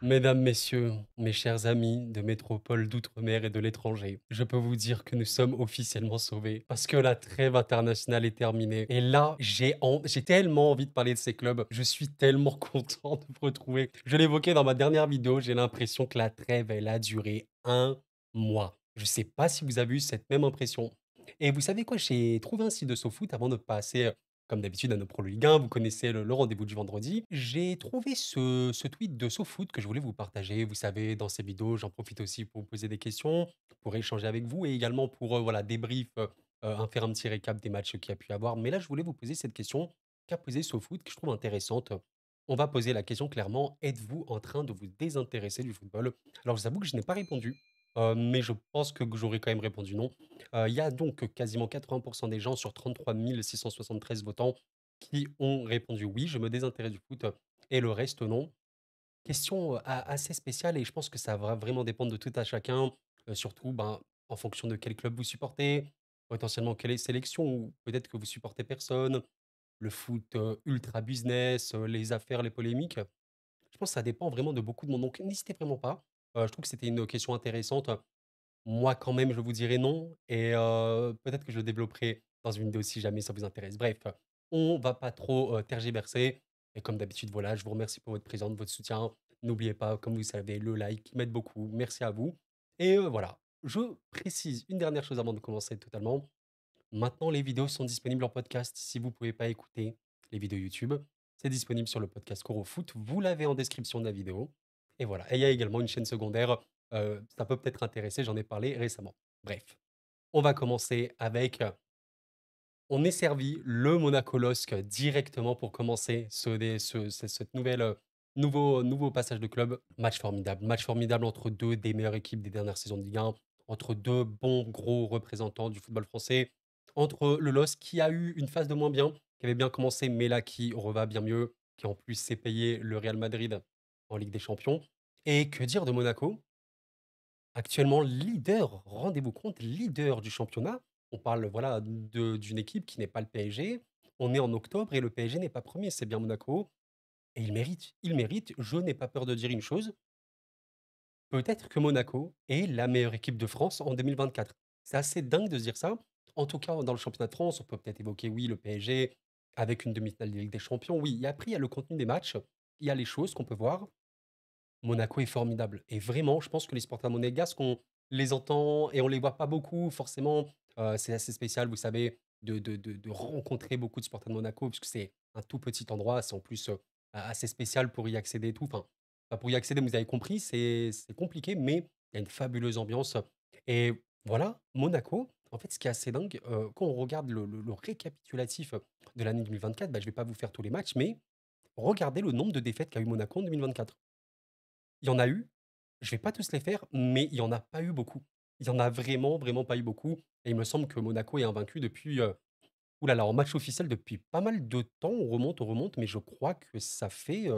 Mesdames, messieurs, mes chers amis de métropole, d'outre-mer et de l'étranger, je peux vous dire que nous sommes officiellement sauvés parce que la trêve internationale est terminée. Et là, j'ai tellement envie de parler de ces clubs. Je suis tellement content de vous retrouver. Je l'évoquais dans ma dernière vidéo, j'ai l'impression que la trêve, elle a duré un mois. Je sais pas si vous avez eu cette même impression. Et vous savez quoi, j'ai trouvé un site de SoFoot avant de passer comme d'habitude à nos Pro Ligue 1, vous connaissez le rendez-vous du vendredi. J'ai trouvé ce tweet de SoFoot que je voulais vous partager. Vous savez, dans ces vidéos, j'en profite aussi pour vous poser des questions, pour échanger avec vous et également pour voilà, débrief, faire un petit récap des matchs qu'il y a pu y avoir. Mais là, je voulais vous poser cette question qu'a posée SoFoot, que je trouve intéressante. On va poser la question clairement, êtes-vous en train de vous désintéresser du football? Alors, je vous avoue que je n'ai pas répondu, mais je pense que j'aurais quand même répondu non. Il y a donc quasiment 80 des gens sur 33 673 votants qui ont répondu oui, je me désintéresse du foot, et le reste non. Question, assez spéciale et je pense que ça va vraiment dépendre de tout à chacun, surtout, ben, en fonction de quel club vous supportez, potentiellement quelle est sélection ou peut-être que vous supportez personne, le foot, ultra business, les affaires, les polémiques. Je pense que ça dépend vraiment de beaucoup de monde, donc n'hésitez vraiment pas. Je trouve que c'était une question intéressante. Moi, quand même, je vous dirai non et peut-être que je le développerai dans une vidéo si jamais ça vous intéresse. Bref, on va pas trop, tergiverser et comme d'habitude, voilà, je vous remercie pour votre présence, votre soutien. N'oubliez pas, comme vous savez, le like qui m'aide beaucoup. Merci à vous et voilà. Je précise une dernière chose avant de commencer totalement. Maintenant, les vidéos sont disponibles en podcast. Si vous pouvez pas écouter les vidéos YouTube, c'est disponible sur le podcast Coro Foot. Vous l'avez en description de la vidéo. Et voilà. Et il y a également une chaîne secondaire. Ça peut peut-être intéresser, j'en ai parlé récemment. Bref, on va commencer avec. On est servi le Monaco LOSC directement pour commencer cette nouvelle, nouveau passage de club. Match formidable entre deux des meilleures équipes des dernières saisons de Ligue 1, entre deux bons gros représentants du football français, entre le LOSC qui a eu une phase de moins bien, qui avait bien commencé, mais là qui reva bien mieux, qui en plus s'est payé le Real Madrid en Ligue des Champions. Et que dire de Monaco? Actuellement leader, rendez-vous compte, leader du championnat. On parle, voilà, d'une équipe qui n'est pas le PSG. On est en octobre et le PSG n'est pas premier, c'est bien Monaco et il mérite, il mérite. Je n'ai pas peur de dire une chose, peut-être que Monaco est la meilleure équipe de France en 2024. C'est assez dingue de se dire ça. En tout cas, dans le championnat de France, on peut peut-être évoquer, oui, le PSG avec une demi-finale de Ligue des Champions. Oui, et après, il y a le contenu des matchs, il y a les choses qu'on peut voir. Monaco est formidable et vraiment, je pense que les supporters monégasques, on les entend et on les voit pas beaucoup forcément. C'est assez spécial, vous savez, de rencontrer beaucoup de supporters de Monaco puisque c'est un tout petit endroit. C'est en plus, assez spécial pour y accéder et tout. Enfin, pas pour y accéder, vous avez compris, c'est compliqué, mais il y a une fabuleuse ambiance et voilà, Monaco, en fait, ce qui est assez dingue, quand on regarde le récapitulatif de l'année 2024, bah, je vais pas vous faire tous les matchs, mais regardez le nombre de défaites qu'a eu Monaco en 2024. Il y en a eu, je vais pas tous les faire, mais il y en a pas eu beaucoup. Il y en a vraiment, vraiment pas eu beaucoup et il me semble que Monaco est invaincu depuis, ouh là là, en match officiel depuis pas mal de temps. On remonte, mais je crois que ça fait,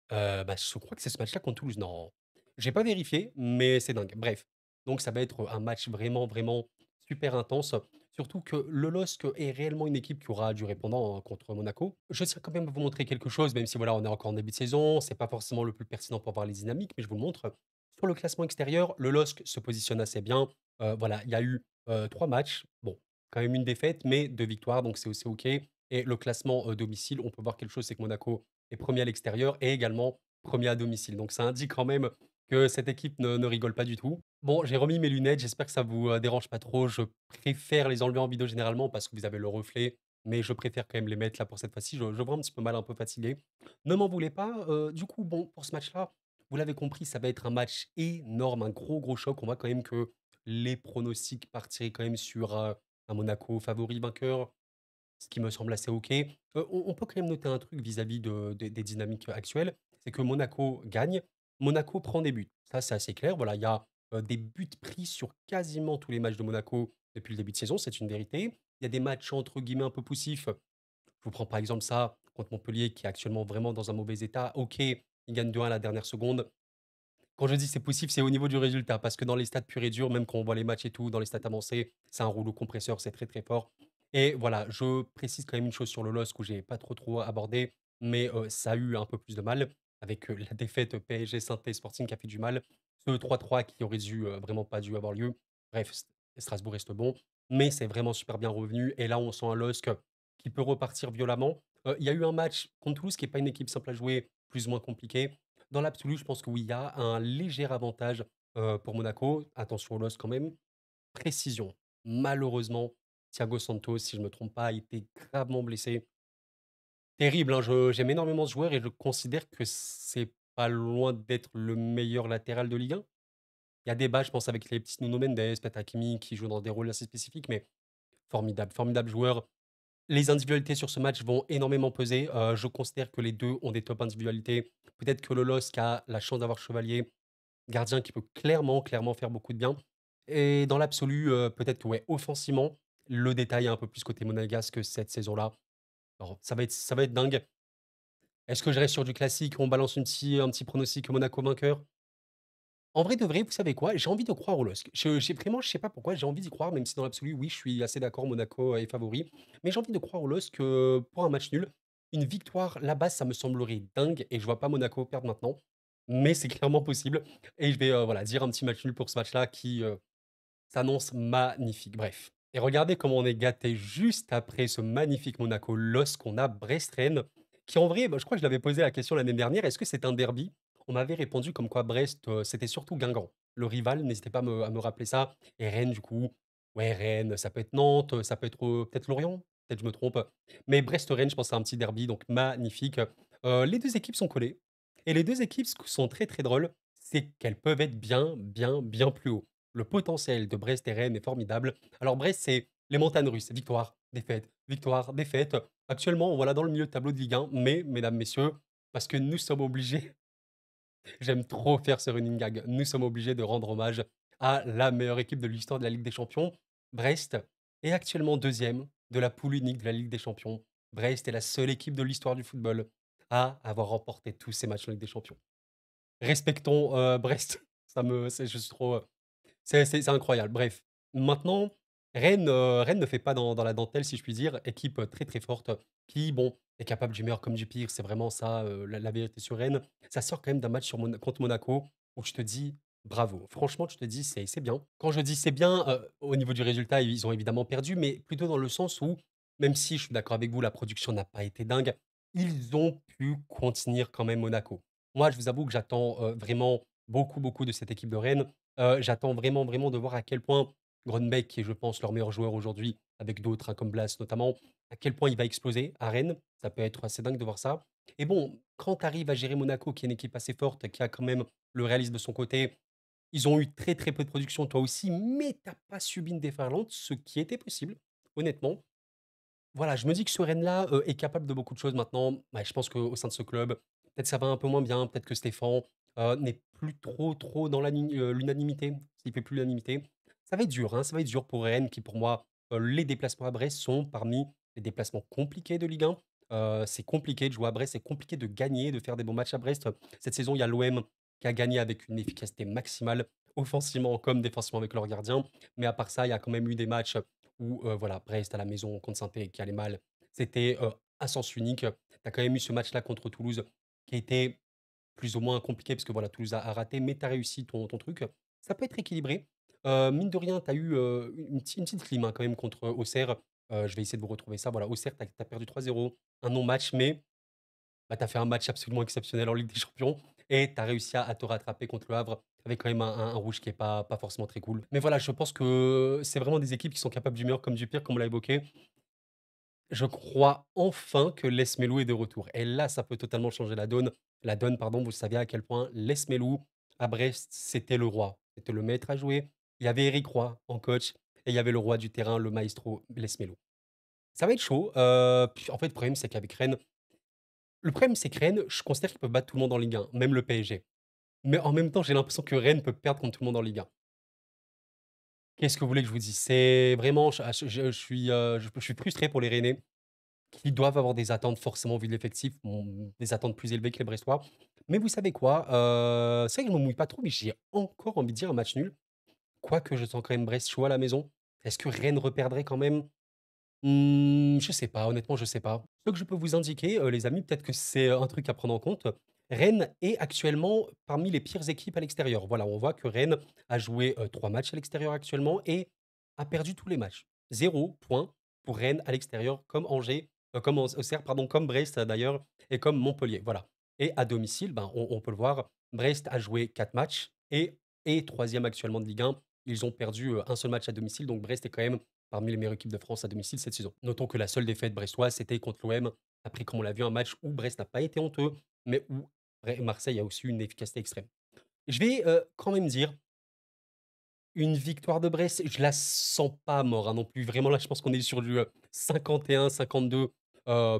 bah, je crois que c'est ce match-là contre Toulouse. Non, j'ai pas vérifié, mais c'est dingue. Bref, donc ça va être un match vraiment, vraiment super intense. Surtout que le LOSC est réellement une équipe qui aura du répondant contre Monaco. Je tiens quand même à vous montrer quelque chose, même si voilà, on est encore en début de saison, c'est pas forcément le plus pertinent pour voir les dynamiques, mais je vous le montre. Sur le classement extérieur, le LOSC se positionne assez bien. Voilà, il y a eu 3 matchs. Bon, quand même une défaite, mais 2 victoires, donc c'est aussi OK. Et le classement domicile, on peut voir quelque chose, c'est que Monaco est premier à l'extérieur et également premier à domicile. Donc ça indique quand même que cette équipe ne rigole pas du tout. Bon, j'ai remis mes lunettes, j'espère que ça vous, dérange pas trop. Je préfère les enlever en vidéo généralement parce que vous avez le reflet, mais je préfère quand même les mettre là pour cette fois-ci. Je vois un petit peu mal, un peu fatigué. Ne m'en voulez pas, du coup, bon, pour ce match-là, vous l'avez compris, ça va être un match énorme, un gros, gros choc. On voit quand même que les pronostics partiraient quand même sur, un Monaco favori vainqueur, ce qui me semble assez OK. On peut quand même noter un truc vis-à-vis des dynamiques actuelles, c'est que Monaco gagne, Monaco prend des buts. Ça, c'est assez clair. Voilà, il y a, des buts pris sur quasiment tous les matchs de Monaco depuis le début de saison, c'est une vérité. Il y a des matchs entre guillemets «un peu poussifs». Je vous prends par exemple ça contre Montpellier qui est actuellement vraiment dans un mauvais état. OK, ils gagnent 2-1 à la dernière seconde. Quand je dis c'est poussif, c'est au niveau du résultat, parce que dans les stats purs et durs, même quand on voit les matchs et tout, dans les stats avancées, c'est un rouleau compresseur, c'est très, très fort. Et voilà, je précise quand même une chose sur le LOSC où j'ai pas trop, trop abordé, mais ça a eu un peu plus de mal. avec, la défaite PSG Saint-Étienne Sporting qui a fait du mal. Ce 3-3 qui aurait dû, vraiment pas dû avoir lieu. Bref, Strasbourg reste bon, mais c'est vraiment super bien revenu et là, on sent un LOSC qui peut repartir violemment. Il y a eu un match contre Toulouse qui est pas une équipe simple à jouer, plus ou moins compliquée. Dans l'absolu, je pense que oui, il y a un léger avantage, pour Monaco. Attention au LOSC quand même. Précision. Malheureusement, Thiago Santos, si je me trompe pas, a été gravement blessé. Terrible, hein, je j'aime énormément ce joueur et je considère que c'est pas loin d'être le meilleur latéral de Ligue 1. Il y a débat, je pense, avec les petits Nuno Mendes, peut-être Hakimi qui joue dans des rôles assez spécifiques, mais formidable, formidable joueur. Les individualités sur ce match vont énormément peser. Je considère que les 2 ont des top individualités. Peut-être que le LOSC a la chance d'avoir Chevalier, gardien qui peut clairement, clairement faire beaucoup de bien. Et dans l'absolu, peut-être que ouais, offensivement, le détail est un peu plus côté monégasque cette saison-là. Alors ça va être dingue. Est-ce que je reste sur du classique? On balance un petit pronostic Monaco vainqueur? En vrai de vrai, vous savez quoi? J'ai envie de croire au LOSC. J'ai vraiment, je sais pas pourquoi, j'ai envie d'y croire, même si dans l'absolu, oui, je suis assez d'accord, Monaco est favori. Mais j'ai envie de croire au LOSC, pour un match nul. Une victoire là-bas, ça me semblerait dingue et je vois pas Monaco perdre maintenant. Mais c'est clairement possible et je vais, voilà, dire un petit match nul pour ce match-là qui, s'annonce magnifique. Bref, et regardez comment on est gâté juste après ce magnifique Monaco LOSC qu'on a Brest-Rennes, qui en vrai, bah, je crois que je l'avais posé la question l'année dernière, est-ce que c'est un derby? On m'avait répondu comme quoi Brest, c'était surtout Guingamp, le rival, n'hésitez pas à me rappeler ça. Et Rennes du coup, ouais Rennes, ça peut être Nantes, ça peut être, peut-être Lorient? Peut-être je me trompe. Mais Brest-Rennes, je pense que c'est un petit derby, donc magnifique. Les 2 équipes sont collées et les 2 équipes, ce qui sont très, très drôles, c'est qu'elles peuvent être bien, bien, bien plus haut. Le potentiel de Brest et Rennes est formidable. Alors Brest, c'est les montagnes russes, victoire, défaite, victoire, défaite. Actuellement, voilà dans le milieu de tableau de Ligue 1, mais mesdames, messieurs, parce que nous sommes obligés, j'aime trop faire ce running gag, nous sommes obligés de rendre hommage à la meilleure équipe de l'histoire de la Ligue des Champions. Brest est actuellement deuxième de la poule unique de la Ligue des Champions. Brest est la seule équipe de l'histoire du football à avoir remporté tous ces matchs en Ligue des Champions. Respectons Brest, je suis trop, c'est incroyable. Bref, maintenant, Rennes ne fait pas dans la dentelle, si je puis dire. Équipe, très, très forte qui, bon, est capable du meilleur comme du pire. C'est vraiment ça, la vérité sur Rennes. Ça sort quand même d'un match contre Monaco où je te dis: «Bravo». Franchement, je te dis: «C'est bien». Quand je dis: «C'est bien», au niveau du résultat, ils ont évidemment perdu, mais plutôt dans le sens où, même si je suis d'accord avec vous, la production n'a pas été dingue, ils ont pu contenir quand même Monaco. Moi, je vous avoue que j'attends, vraiment beaucoup, beaucoup de cette équipe de Rennes. J'attends vraiment, vraiment de voir à quel point Grönbeck, qui est, je pense, leur meilleur joueur aujourd'hui, avec d'autres, hein, comme Blas notamment, à quel point il va exploser à Rennes. Ça peut être assez dingue de voir ça. Et bon, quand tu arrives à gérer Monaco, qui est une équipe assez forte, qui a quand même le réalisme de son côté, ils ont eu très, très peu de production, toi aussi, mais tu pas subi une déferlante, ce qui était possible, honnêtement. Voilà, je me dis que ce Rennes-là, est capable de beaucoup de choses maintenant. Ouais, je pense qu'au sein de ce club, peut-être ça va un peu moins bien, peut-être que Stéphane, n'est plus trop, trop dans l'unanimité, s'il fait plus l'unanimité. Ça va être dur, hein, ça va être dur pour Rennes qui, pour moi, les déplacements à Brest sont parmi les déplacements compliqués de Ligue 1. C'est compliqué de jouer à Brest, c'est compliqué de gagner, de faire des bons matchs à Brest. Cette saison, il y a l'OM qui a gagné avec une efficacité maximale, offensivement comme défensivement avec leur gardien. Mais à part ça, il y a quand même eu des matchs où, voilà, Brest à la maison contre saint qui allait mal. C'était, à sens unique. Tu as quand même eu ce match-là contre Toulouse qui a été plus ou moins compliqué parce que voilà, Toulouse a raté, mais tu as réussi ton truc. Ça peut être équilibré. Mine de rien, tu as eu, une petite clim, hein, quand même contre Auxerre. Je vais essayer de vous retrouver ça. Voilà, Auxerre, tu as perdu 3-0, un non-match, mais bah, tu as fait un match absolument exceptionnel en Ligue des Champions et tu as réussi à te rattraper contre le Havre avec quand même un rouge qui est pas forcément très cool. Mais voilà, je pense que c'est vraiment des équipes qui sont capables du meilleur comme du pire, comme on l'a évoqué. Je crois enfin que Les Melou est de retour et là, ça peut totalement changer la donne, pardon. Vous savez à quel point Les Melou, à Brest, c'était le roi, c'était le maître à jouer. Il y avait Eric Roy en coach et il y avait le roi du terrain, le maestro Les Melou. Ça va être chaud, puis en fait, le problème, c'est que Rennes, je considère qu'ils peuvent battre tout le monde en Ligue 1, même le PSG. Mais en même temps, j'ai l'impression que Rennes peut perdre contre tout le monde en Ligue 1. Qu'est-ce que vous voulez que je vous dise? C'est vraiment je suis frustré pour les Rennais qui doivent avoir des attentes forcément vu de l'effectif, des attentes plus élevées que les Brestois. Mais vous savez quoi? C'est vrai que je me mouille pas trop, mais j'ai encore envie de dire un match nul. Quoique je sens quand même Brest chaud à la maison. Est-ce que Rennes reperdrait quand même? Je sais pas, honnêtement, je sais pas. Ce que je peux vous indiquer, les amis, peut-être que c'est un truc à prendre en compte. Rennes est actuellement parmi les pires équipes à l'extérieur. Voilà, on voit que Rennes a joué 3 matchs à l'extérieur actuellement et a perdu tous les matchs. 0 point pour Rennes à l'extérieur, comme Angers, comme Auxerre, pardon, comme Brest d'ailleurs, et comme Montpellier. Voilà. Et à domicile, ben, on peut le voir, Brest a joué 4 matchs et troisième actuellement de Ligue 1. Ils ont perdu un seul match à domicile, donc Brest est quand même parmi les meilleures équipes de France à domicile cette saison. Notons que la seule défaite brestoise, c'était contre l'OM. Après, comme on l'a vu, un match où Brest n'a pas été honteux, mais où Marseille a aussi une efficacité extrême. Je vais quand même dire une victoire de Brest, je la sens pas mort, hein, non plus. Vraiment, là, je pense qu'on est sur du 51-52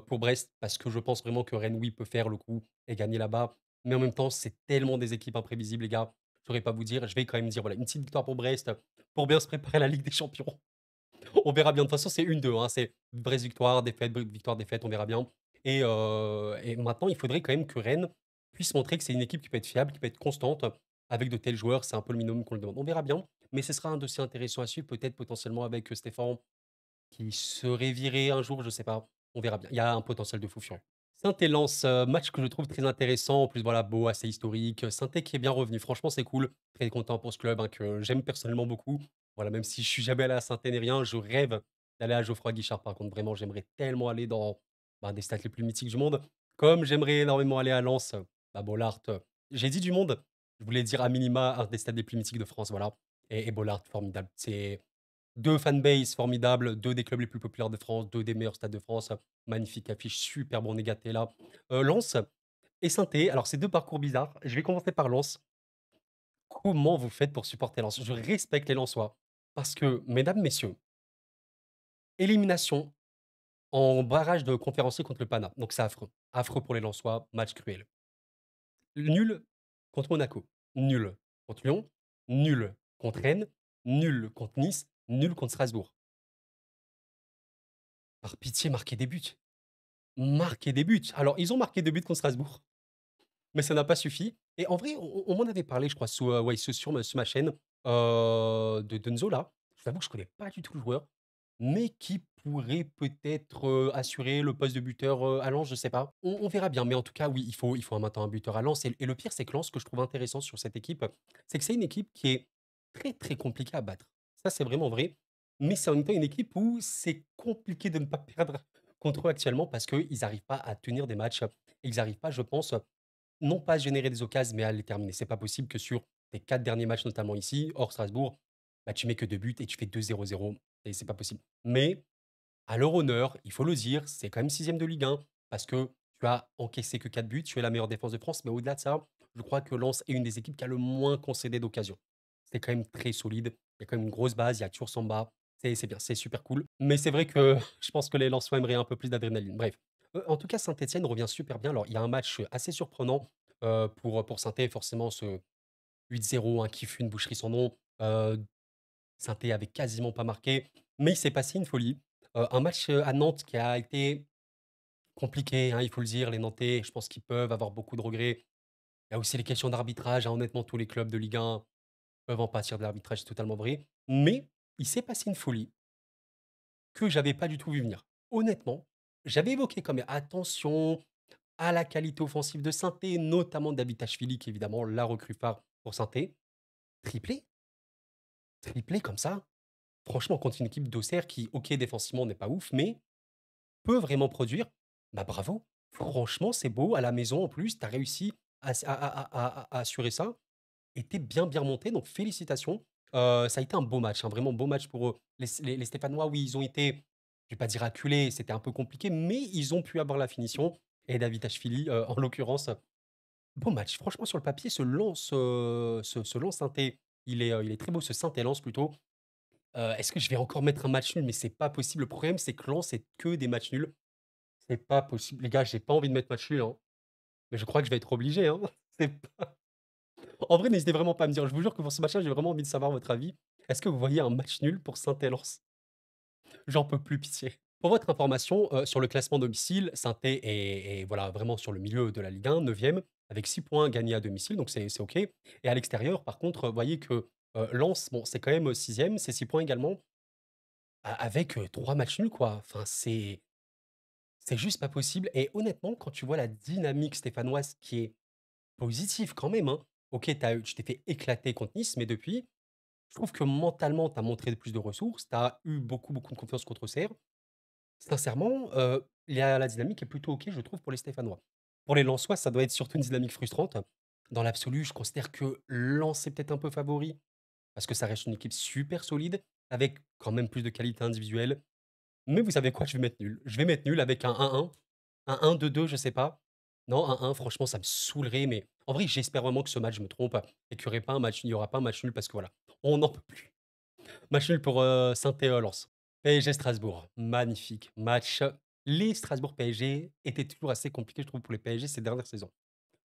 pour Brest, parce que je pense vraiment que Rennes, oui, peut faire le coup et gagner là-bas. Mais en même temps, c'est tellement des équipes imprévisibles, les gars. Je saurais pas vous dire. Je vais quand même dire voilà, une petite victoire pour Brest pour bien se préparer à la Ligue des Champions. On verra bien. De toute façon, c'est 1-2, hein, c'est Brest victoire, défaite, victoire, défaite, on verra bien. Et maintenant, il faudrait quand même que Rennes puisse montrer que c'est une équipe qui peut être fiable, qui peut être constante avec de tels joueurs. C'est un peu le minimum qu'on le demande. On verra bien, mais ce sera un dossier intéressant à suivre, peut-être potentiellement avec Stéphane qui serait viré un jour, je sais pas. On verra bien. Il y a un potentiel de fou furieux. Saint-Étienne-Lens, match que je trouve très intéressant. En plus, voilà, beau, assez historique. Saint-Étienne qui est bien revenu. Franchement, c'est cool. Très content pour ce club hein, que j'aime personnellement beaucoup. Voilà, même si je suis jamais allé à Saint-Étienne et rien, je rêve d'aller à Geoffroy Guichard. Par contre, vraiment, j'aimerais tellement aller dans des stades les plus mythiques du monde. Comme j'aimerais énormément aller à Lens, Bollaert. J'ai dit du monde. Je voulais dire à minima un des stades les plus mythiques de France. Voilà. Et Bollaert, formidable. C'est deux fanbases formidables, 2 des clubs les plus populaires de France, 2 des meilleurs stades de France. Magnifique affiche, super bon négaté là. Lens et Saint-Étienne. Alors, c'est 2 parcours bizarres. Je vais commencer par Lens. Comment vous faites pour supporter Lens? Je respecte les Lensois parce que, mesdames, messieurs, élimination en barrage de conférencier contre le Pana. Donc, c'est affreux. Affreux pour les Lensois, match cruel. Nul contre Monaco, nul contre Lyon, nul contre Rennes, nul contre Nice, nul contre Strasbourg. Par pitié, marquez des buts. Marquer des buts. Alors, ils ont marqué 2 buts contre Strasbourg, mais ça n'a pas suffi. Et en vrai, on m'en avait parlé, je crois, ouais, sur ma chaîne de Dunzo, là. Je t'avoue que je connais pas du tout le joueur, mais qui pourrait peut-être assurer le poste de buteur à Lens, je sais pas. On verra bien, mais en tout cas, oui, il faut maintenant un buteur à Lens. Et le pire, c'est que Lens, ce que je trouve intéressant sur cette équipe, c'est que c'est une équipe qui est très, très compliquée à battre. Ça, c'est vraiment vrai. Mais c'est en même temps une équipe où c'est compliqué de ne pas perdre contre eux actuellement parce qu'ils n'arrivent pas à tenir des matchs. Ils n'arrivent pas, je pense, non pas à générer des occasions, mais à les terminer. C'est pas possible que sur tes 4 derniers matchs, notamment ici, hors Strasbourg, tu mets que 2 buts et tu fais 2-0-0 et c'est pas possible. Mais à leur honneur, il faut le dire, c'est quand même sixième de Ligue 1 parce que tu as encaissé que 4 buts, tu es la meilleure défense de France, mais au-delà de ça, je crois que Lens est une des équipes qui a le moins concédé d'occasions. C'est quand même très solide, il y a quand même une grosse base, il y a toujours Samba, c'est bien, c'est super cool. Mais c'est vrai que je pense que les Lensois aimeraient un peu plus d'adrénaline. Bref, en tout cas, Saint-Etienne revient super bien. Alors, il y a un match assez surprenant pour Saint-Etienne, forcément, ce 8-0 hein, qui fut une boucherie sans nom. Saint-Étienne avait quasiment pas marqué, mais il s'est passé une folie. Un match à Nantes qui a été compliqué, hein, il faut le dire. Les Nantais, je pense qu'ils peuvent avoir beaucoup de regrets. Il y a aussi les questions d'arbitrage. Hein, honnêtement, tous les clubs de Ligue 1 peuvent en pâtir de l'arbitrage, c'est totalement vrai. Mais il s'est passé une folie que j'avais pas du tout vu venir. Honnêtement, j'avais évoqué comme attention à la qualité offensive de Saint-Étienne, notamment David qui évidemment la recrue phare pour Saint-Étienne. Triplé, triplé comme ça. Franchement, contre une équipe d'Auxerre qui, ok, défensivement n'est pas ouf, mais peut vraiment produire, bah bravo. Franchement, c'est beau. À la maison, en plus, tu as réussi à assurer ça. Et tu bien, bien remonté. Donc, félicitations. Ça a été un beau match, un vraiment beau match pour eux. Les Stéphanois, oui, ils ont été, je vais pas dire acculés, c'était un peu compliqué, mais ils ont pu avoir la finition. Et David Ashvili, en l'occurrence, beau match. Franchement, sur le papier, ce lance synthé, il est très beau, ce synthé lance plutôt. Est-ce que je vais encore mettre un match nul? Mais c'est pas possible. Le problème, c'est que Lens, c'est que des matchs nuls. C'est pas possible. Les gars, j'ai pas envie de mettre match nul, hein. Mais je crois que je vais être obligé, hein. C'est pas En vrai, n'hésitez vraiment pas à me dire. Je vous jure que pour ce match-là, j'ai vraiment envie de savoir votre avis. Est-ce que vous voyez un match nul pour Saint-Étienne-Lens? J'en peux plus, pitié. Pour votre information, sur le classement domicile, Saint-Étienne est voilà, vraiment sur le milieu de la Ligue 1, 9e, avec 6 points gagnés à domicile, donc c'est OK. Et à l'extérieur, par contre, vous voyez que, Lens, bon, c'est quand même, 6e, c'est 6 points également, avec, 3 matchs nuls, quoi. Enfin, c'est juste pas possible et honnêtement, quand tu vois la dynamique stéphanoise qui est positif quand même, hein. OK, tu t'es fait éclater contre Nice, mais depuis, je trouve que mentalement, tu as montré plus de ressources, tu as eu beaucoup, beaucoup de confiance contre Auxerre. Sincèrement, la dynamique est plutôt OK, je trouve, pour les Stéphanois. Pour les Lensois, ça doit être surtout une dynamique frustrante. Dans l'absolu, je considère que Lens est peut-être un peu favori, parce que ça reste une équipe super solide, avec quand même plus de qualité individuelle. Mais vous savez quoi? Je vais mettre nul. Je vais mettre nul avec un 1-1. Un 1-2-2, je sais pas. Non, 1-1, franchement, ça me saoulerait, mais en vrai, j'espère vraiment que ce match, je me trompe et qu'il y aura pas un match nul parce que voilà, on n'en peut plus. Match nul pour, Saint-Étienne-Lens. PSG-Strasbourg, magnifique match. Les Strasbourg-PSG étaient toujours assez compliqués, je trouve, pour les PSG ces dernières saisons.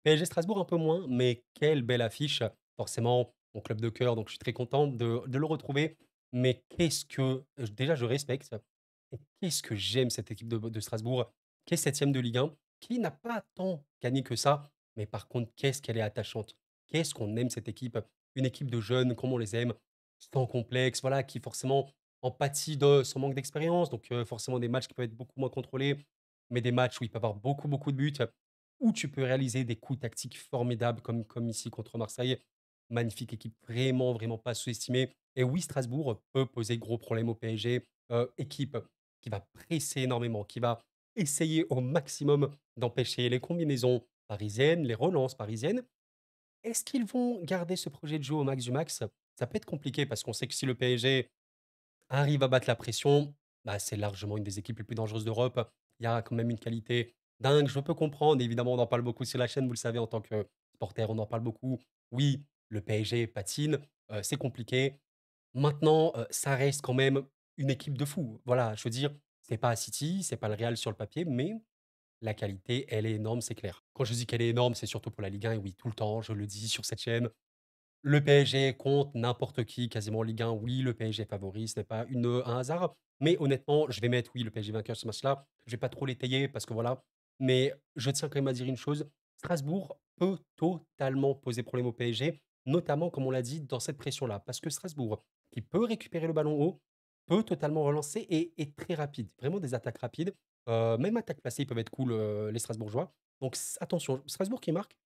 PSG-Strasbourg un peu moins, mais quelle belle affiche. Forcément, mon club de cœur, donc je suis très content de le retrouver. Mais qu'est-ce que déjà je respecte et qu'est-ce que j'aime cette équipe de Strasbourg, qui est 7e de Ligue 1, qui n'a pas tant gagné que ça, mais par contre, qu'est-ce qu'elle est attachante. Qu'est-ce qu'on aime cette équipe. Une équipe de jeunes comme on les aime, sans complexe, voilà, qui forcément en pâtit de son manque d'expérience, donc forcément des matchs qui peuvent être beaucoup moins contrôlés, mais des matchs où il peut y avoir beaucoup, beaucoup de buts, où tu peux réaliser des coups tactiques formidables comme ici contre Marseille. Magnifique équipe, vraiment, vraiment pas sous-estimée. Et oui, Strasbourg peut poser gros problèmes au PSG. Équipe qui va presser énormément, qui va essayer au maximum d'empêcher les combinaisons parisiennes, les relances parisiennes. Est-ce qu'ils vont garder ce projet de jeu au max du max? Ça peut être compliqué parce qu'on sait que si le PSG arrive à battre la pression, bah, c'est largement une des équipes les plus dangereuses d'Europe. Il y a quand même une qualité dingue, je peux comprendre. Évidemment, on en parle beaucoup sur la chaîne, vous le savez, en tant que supporter, on en parle beaucoup. Oui, le PSG patine, c'est compliqué. Maintenant, ça reste quand même une équipe de fou. Voilà, je veux dire, c'est pas City, c'est pas le Real sur le papier, mais la qualité, elle est énorme, c'est clair. Quand je dis qu'elle est énorme, c'est surtout pour la Ligue 1 et oui, tout le temps, je le dis sur cette chaîne. Le PSG contre n'importe qui, quasiment en Ligue 1, oui, le PSG est favori, ce n'est pas un hasard. Mais honnêtement, je vais mettre, oui, le PSG vainqueur sur ce match-là. Je vais pas trop l'étayer parce que voilà. Mais je tiens quand même à dire une chose, Strasbourg peut totalement poser problème au PSG, notamment, comme on l'a dit, dans cette pression-là. Parce que Strasbourg, qui peut récupérer le ballon haut, peut totalement relancer et est très rapide. Vraiment des attaques rapides. Même attaques placées, ils peuvent être cool, les Strasbourgeois. Donc attention, Strasbourg qui marque,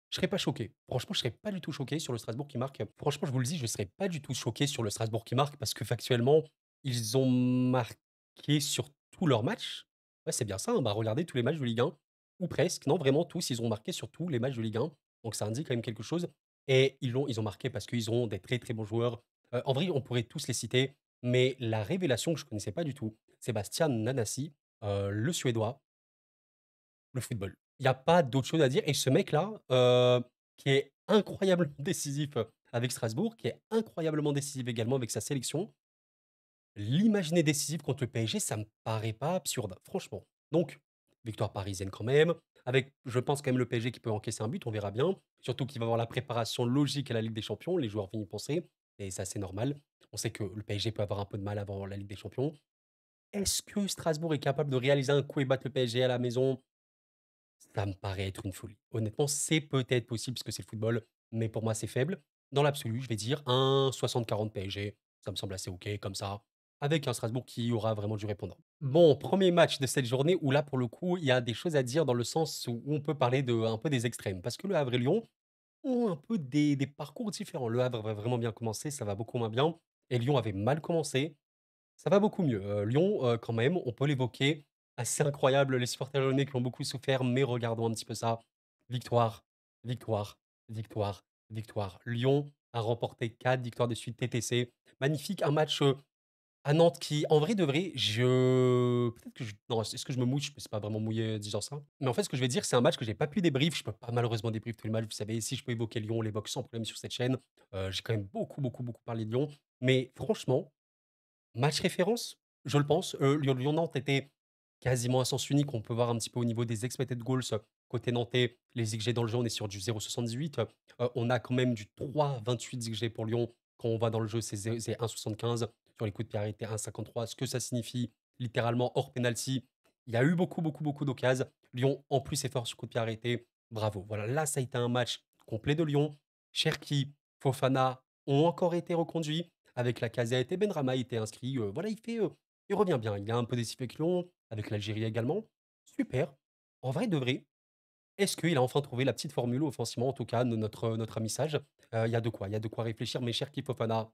je serais pas choqué. Franchement, je serais pas du tout choqué sur le Strasbourg qui marque. Franchement, je vous le dis, je serais pas du tout choqué sur le Strasbourg qui marque parce que factuellement, ils ont marqué sur tous leurs matchs. Ouais, c'est bien ça, hein, bah, regardez tous les matchs de Ligue 1 ou presque. Non, vraiment tous, ils ont marqué sur tous les matchs de Ligue 1. Donc ça indique quand même quelque chose et ils ont marqué parce qu'ils ont des très, très bons joueurs. En vrai, on pourrait tous les citer, mais la révélation que je connaissais pas du tout, Sébastien Nanasi, le Suédois, le football. Il y a pas d'autre chose à dire et ce mec-là, qui est incroyablement décisif, avec Strasbourg, qui est incroyablement décisif également avec sa sélection, l'imaginer décisif contre le PSG, ça me paraît pas absurde, franchement. Donc, victoire parisienne quand même, avec, je pense quand même le PSG qui peut encaisser un but, on verra bien. Surtout qu'il va avoir la préparation logique à la Ligue des Champions, les joueurs vont y penser et ça, c'est normal. On sait que le PSG peut avoir un peu de mal avant la Ligue des Champions. Est-ce que Strasbourg est capable de réaliser un coup et battre le PSG à la maison? Ça me paraît être une folie. Honnêtement, c'est peut-être possible parce que c'est le football, mais pour moi, c'est faible. Dans l'absolu, je vais dire un 60-40 PSG. Ça me semble assez OK comme ça, avec un Strasbourg qui aura vraiment du répondant. Bon, premier match de cette journée où là, pour le coup, il y a des choses à dire dans le sens où on peut parler un peu des extrêmes. Parce que Le Havre et Lyon ont un peu des parcours différents. Le Havre va vraiment bien commencer, ça va beaucoup moins bien. Et Lyon avait mal commencé, ça va beaucoup mieux. Lyon, quand même, on peut l'évoquer, assez incroyable, les supporters lyonnais qui ont beaucoup souffert, mais regardons un petit peu ça. Victoire, victoire, victoire, victoire. Lyon a remporté 4 victoires de suite TTC. Magnifique, un match, à Nantes qui, en vrai de vrai, je peut-être que je non, est-ce que je me mouille? Je me suis pas vraiment mouillé, en disant ça. Mais en fait, ce que je vais dire, c'est un match que j'ai pas pu débrief. Je peux pas malheureusement débrief tous les matchs. Vous savez, si je peux évoquer Lyon, on l'évoque sans problème sur cette chaîne. J'ai quand même beaucoup, beaucoup, beaucoup parlé de Lyon. Mais franchement, match référence? Je le pense. Lyon-Nantes était quasiment à sens unique. On peut voir un petit peu au niveau des expected goals, côté nantais, les XG dans le jeu, on est sur du 0,78. On a quand même du 3,28 XG pour Lyon. Quand on va dans le jeu, c'est 1,75. Sur les coups de pied arrêtés, 1,53. Ce que ça signifie, littéralement, hors penalty, il y a eu beaucoup, beaucoup, beaucoup d'occasions. Lyon, en plus, est fort sur coup de pied arrêté. Bravo. Voilà, là, ça a été un match complet de Lyon. Cherki, Fofana ont encore été reconduits avec la Lacazette et Benrahma a été inscrit, voilà, il revient bien. Il a un peu des avec Lyon, avec l'Algérie également. Super. En vrai de vrai, Est-ce qu'il a enfin trouvé la petite formule offensivement, en tout cas, notre ami sage? Il y a de quoi réfléchir, mes chers Fofana.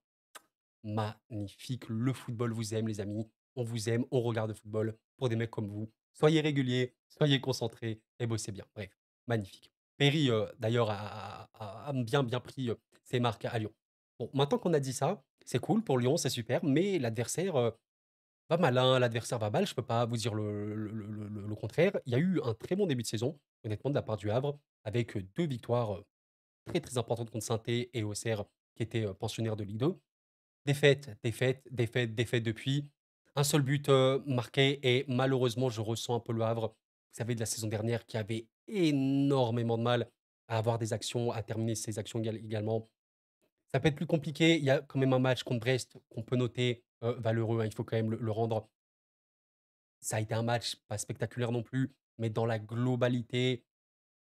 Magnifique, le football vous aime les amis, on vous aime, on regarde le football pour des mecs comme vous. Soyez réguliers, soyez concentrés et bossez bien. Bref, magnifique. Perry, d'ailleurs a bien pris, ses marques à Lyon. Bon, maintenant qu'on a dit ça, c'est cool pour Lyon, c'est super, mais l'adversaire, va mal, hein, l'adversaire va mal, je peux pas vous dire le contraire. Il y a eu un très bon début de saison, honnêtement, de la part du Havre, avec, 2 victoires, très importantes contre Saint-Étienne et Auxerre, qui étaient, pensionnaires de Ligue 2. Défaite depuis. Un seul but, marqué et malheureusement, je ressens un peu le Havre, vous savez, de la saison dernière qui avait énormément de mal à avoir des actions, à terminer ses actions également. Ça peut être plus compliqué. Il y a quand même un match contre Brest qu'on peut noter, valeureux, hein, il faut quand même le rendre. Ça a été un match pas spectaculaire non plus, mais dans la globalité,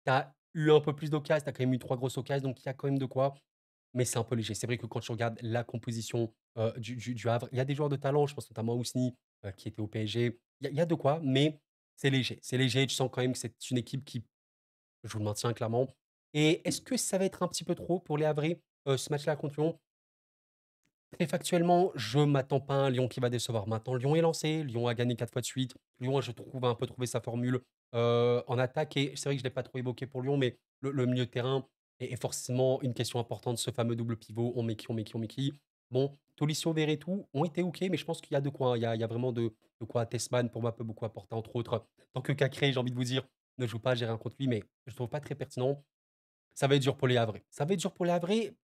tu as eu un peu plus d'occasions, tu as quand même eu 3 grosses occasions, donc il y a quand même de quoi. Mais c'est un peu léger. C'est vrai que quand tu regardes la composition, du Havre, il y a des joueurs de talent, je pense notamment à Ousni, qui était au PSG. Il y a de quoi, mais c'est léger. C'est léger, tu sens quand même que c'est une équipe qui joue le maintien clairement. Et est-ce que ça va être un petit peu trop pour les Havrais, ce match-là contre Lyon? Très factuellement, je m'attends pas à un Lyon qui va décevoir. Maintenant, Lyon est lancé, Lyon a gagné 4 fois de suite. Lyon, je trouve, a un peu trouvé sa formule, en attaque et c'est vrai que je ne l'ai pas trop évoqué pour Lyon, mais le milieu de terrain est forcément une question importante, ce fameux double pivot. On met qui, on met qui, on met qui? Bon, Tolisso, Verretou ont été OK, mais je pense qu'il y a de quoi, hein. Il y a vraiment de quoi. Tessman, pour moi, peut beaucoup apporter, entre autres. Tant que Cacré, j'ai envie de vous dire, ne joue pas, j'ai rien contre lui, mais je ne trouve pas très pertinent. Ça va être dur pour les Havrais. Ça va être dur pour les Havrais.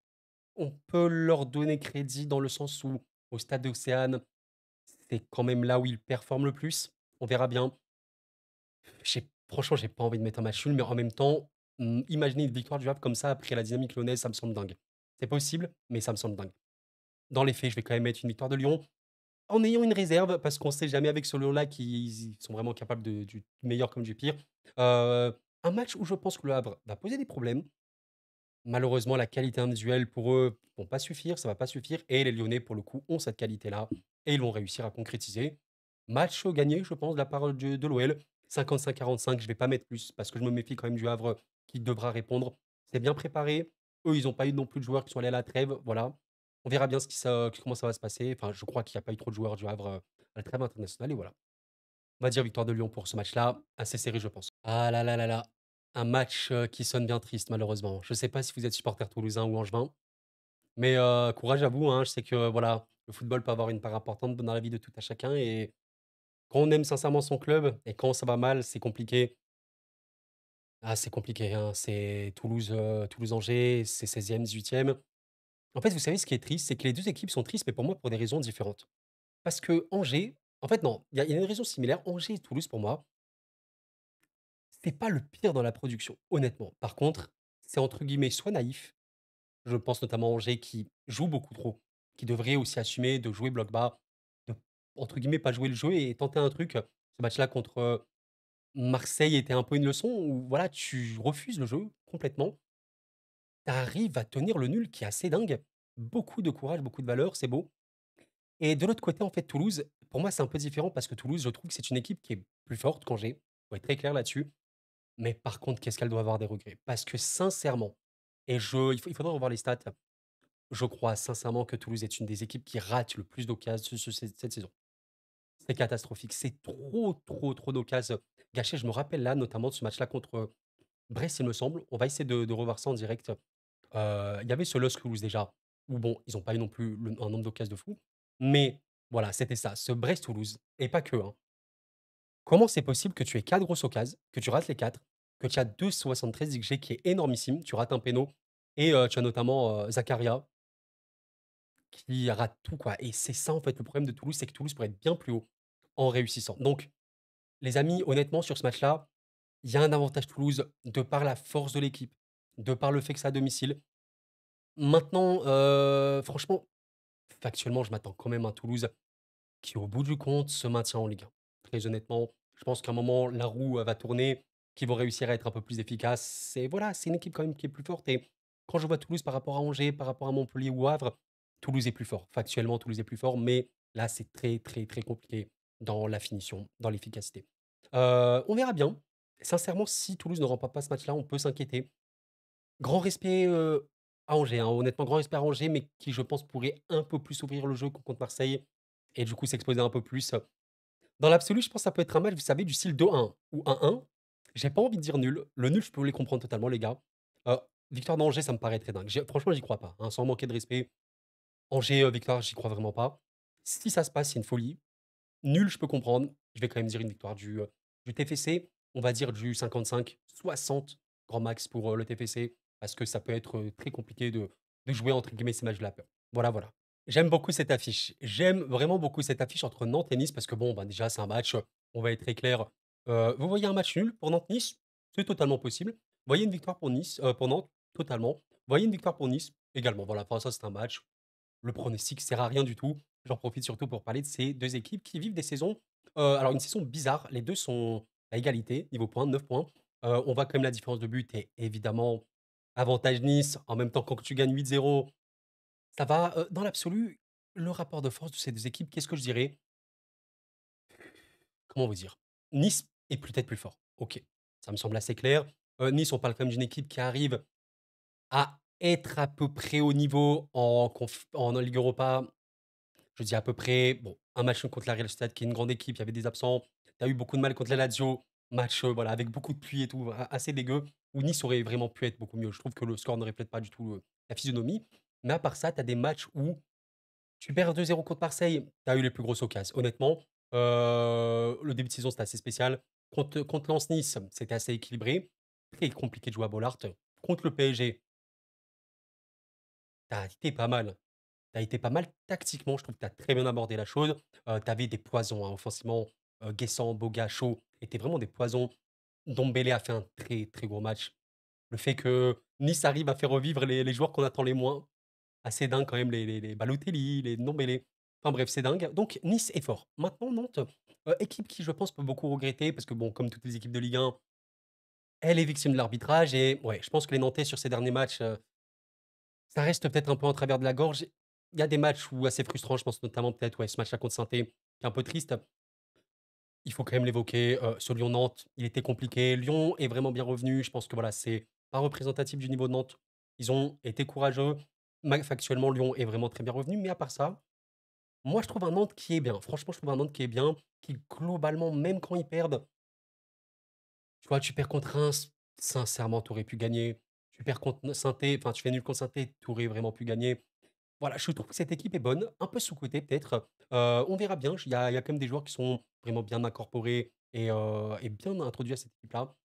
On peut leur donner crédit dans le sens où, au Stade d'Océane, c'est quand même là où ils performent le plus. On verra bien. Franchement, j'ai pas envie de mettre un match nul, mais en même temps, imaginer une victoire du Havre comme ça après la dynamique lyonnaise, ça me semble dingue. C'est possible, mais ça me semble dingue. Dans les faits, je vais quand même mettre une victoire de Lyon, en ayant une réserve, parce qu'on sait jamais avec ce Lyon-là qui sont vraiment capables du meilleur comme du pire. Un match où je pense que le Havre va poser des problèmes. Malheureusement, la qualité individuelle pour eux vont pas suffire, ça va pas suffire et les Lyonnais, pour le coup, ont cette qualité-là et ils vont réussir à concrétiser. Match gagné, je pense, de la part de l'OL. 55-45, je vais pas mettre plus parce que je me méfie quand même du Havre qui devra répondre. C'est bien préparé. Eux, ils n'ont pas eu non plus de joueurs qui sont allés à la trêve. Voilà. On verra bien comment ça va se passer. Enfin, je crois qu'il n'y a pas eu trop de joueurs du Havre à la trêve internationale et voilà. On va dire victoire de Lyon pour ce match-là. Assez serré, je pense. Ah là là là là. Un match, qui sonne bien triste malheureusement. Je ne sais pas si vous êtes supporter toulousain ou angevin, mais courage à vous, hein. Je sais que voilà, le football peut avoir une part importante dans la vie de tout à chacun et quand on aime sincèrement son club et quand ça va mal, c'est compliqué. Ah, c'est compliqué, hein. C'est Toulouse-Angers, c'est 16e, 18e. En fait, vous savez ce qui est triste, c'est que les 2 équipes sont tristes, mais pour moi pour des raisons différentes. Parce que Angers en fait non, il y a une raison similaire. Angers et Toulouse pour moi, c'est pas le pire dans la production, honnêtement. Par contre, c'est entre guillemets soit naïf. Je pense notamment à Angers qui joue beaucoup trop, qui devrait aussi assumer de jouer bloc bas, de entre guillemets «pas jouer le jeu» et tenter un truc. Ce match-là contre, Marseille était un peu une leçon où voilà, tu refuses le jeu complètement. Tu arrives à tenir le nul qui est assez dingue. Beaucoup de courage, beaucoup de valeur, c'est beau et de l'autre côté, en fait, Toulouse, pour moi, c'est un peu différent parce que Toulouse, je trouve que c'est une équipe qui est plus forte qu'Angers. Faut être très clair là-dessus. Mais par contre, qu'est-ce qu'elle doit avoir des regrets? Parce que sincèrement et il faudrait revoir les stats. Je crois sincèrement que Toulouse est une des équipes qui rate le plus d'occasions cette saison. C'est catastrophique. C'est trop d'occasions gâchées. Je me rappelle là, notamment de ce match-là contre Brest, il me semble. On va essayer de revoir ça en direct. Il y avait ce LOSC Toulouse déjà, où bon, ils n'ont pas eu non plus un nombre d'occasions de fou. Mais voilà, c'était ça. Ce Brest-Toulouse, et pas que, hein. Comment c'est possible que tu aies 4 grosses occasions, que tu rates les 4, que tu as 2,73 XG qui est énormissime, tu rates un péno et tu as notamment Zakaria qui rate tout, quoi et c'est ça, en fait, le problème de Toulouse, c'est que Toulouse pourrait être bien plus haut en réussissant. Donc, les amis, honnêtement, sur ce match-là, il y a un avantage Toulouse de par la force de l'équipe, de par le fait que c'est à domicile. Maintenant, franchement, factuellement, je m'attends quand même à Toulouse qui, au bout du compte, se maintient en Ligue 1. Très honnêtement, je pense qu'à un moment, la roue, va tourner, qu'ils vont réussir à être un peu plus efficaces. C'est voilà, c'est une équipe quand même qui est plus forte et quand je vois Toulouse par rapport à Angers, par rapport à Montpellier ou Havre, Toulouse est plus fort. Factuellement, Toulouse est plus fort, mais là, c'est très compliqué dans la finition, dans l'efficacité. On verra bien. Sincèrement, si Toulouse ne remporte pas ce match-là, on peut s'inquiéter. Grand respect, à Angers, hein, honnêtement, grand respect à Angers, mais qui, je pense, pourrait un peu plus ouvrir le jeu contre Marseille et du coup s'exposer un peu plus. Dans l'absolu, je pense que ça peut être un match, vous savez, du style 2-1 ou 1-1. J'ai pas envie de dire nul. Le nul, je peux les comprendre totalement, les gars. Heu, victoire d'Angers, ça me paraît très dingue. Franchement, j'y crois pas, hein, sans manquer de respect. Angers, victoire, j'y crois vraiment pas. Si ça se passe, c'est une folie. Nul, je peux comprendre. Je vais quand même dire une victoire du TFC. On va dire du 55-60 grand max pour, le TFC parce que ça peut être, très compliqué de jouer entre guillemets «ces matchs de la peur». Voilà, voilà. J'aime beaucoup cette affiche. J'aime vraiment beaucoup cette affiche entre Nantes et Nice parce que bon, bah, déjà, c'est un match, on va être très clair. Vous voyez un match nul pour Nantes-Nice? C'est totalement possible. Vous voyez une victoire pour Nice, pour Nantes? Totalement. Vous voyez une victoire pour Nice? Également. Voilà, enfin ça, c'est un match. Le pronostic sert à rien du tout. J'en profite surtout pour parler de ces 2 équipes qui vivent des saisons, alors une saison bizarre. Les 2 sont à égalité niveau points, 9 points. On voit quand même la différence de but et évidemment, avantage Nice. En même temps, quand tu gagnes 8-0, ça va, dans l'absolu, le rapport de force de ces 2 équipes, qu'est-ce que je dirais? Comment vous dire? Nice est peut-être plus fort. OK, ça me semble assez clair. Nice, on parle quand même d'une équipe qui arrive à être à peu près au niveau en Ligue Europa. Je dis à peu près, bon, un match nul contre la Real Sociedad qui est une grande équipe, il y avait des absents. Tu as eu beaucoup de mal contre la Lazio, match, voilà, avec beaucoup de pluie et tout, assez dégueu, où Nice aurait vraiment pu être beaucoup mieux. Je trouve que le score ne reflète pas du tout, la physionomie. Mais à part ça, tu as des matchs où tu perds 2-0 contre Marseille, tu as eu les plus grosses occasions. Honnêtement, le début de saison, c'était assez spécial. Contre Lens-Nice, c'était assez équilibré. Très compliqué de jouer à Bollaert. Contre le PSG, tu as été pas mal. Tu as été pas mal tactiquement, je trouve que tu as très bien abordé la chose. Tu avais des poisons, hein, offensivement, Guessant, Boga, Shaw étaient vraiment des poisons. Ndombele a fait un très, très gros match. Le fait que Nice arrive à faire revivre les joueurs qu'on attend les moins, assez dingue quand même, les Balotelli, les Ndombele. Enfin bref, c'est dingue. Donc Nice est fort. Maintenant Nantes, équipe qui je pense peut beaucoup regretter parce que bon, comme toutes les équipes de Ligue 1, elle est victime de l'arbitrage et ouais, je pense que les Nantais sur ces derniers matchs, ça reste peut-être un peu en travers de la gorge. Il y a des matchs où assez frustrants, je pense notamment peut-être, ouais, ce match-là contre Saint-Étienne, qui est un peu triste. Il faut quand même l'évoquer, ce Lyon-Nantes, il était compliqué. Lyon est vraiment bien revenu. Je pense que voilà, c'est pas représentatif du niveau de Nantes. Ils ont été courageux. Factuellement, Lyon est vraiment très bien revenu. Mais à part ça, moi, je trouve un Nantes qui est bien. Franchement, je trouve un Nantes qui est bien, qui globalement, même quand ils perdent, tu vois, tu perds contre Reims, sincèrement, tu aurais pu gagner. Tu perds contre Saint-Étienne, enfin, tu fais nul contre Saint-Étienne, tu aurais vraiment pu gagner. Voilà, je trouve que cette équipe est bonne, un peu sous-cotée peut-être. On verra bien. Il y a quand même des joueurs qui sont vraiment bien incorporés et bien introduits à cette équipe-là.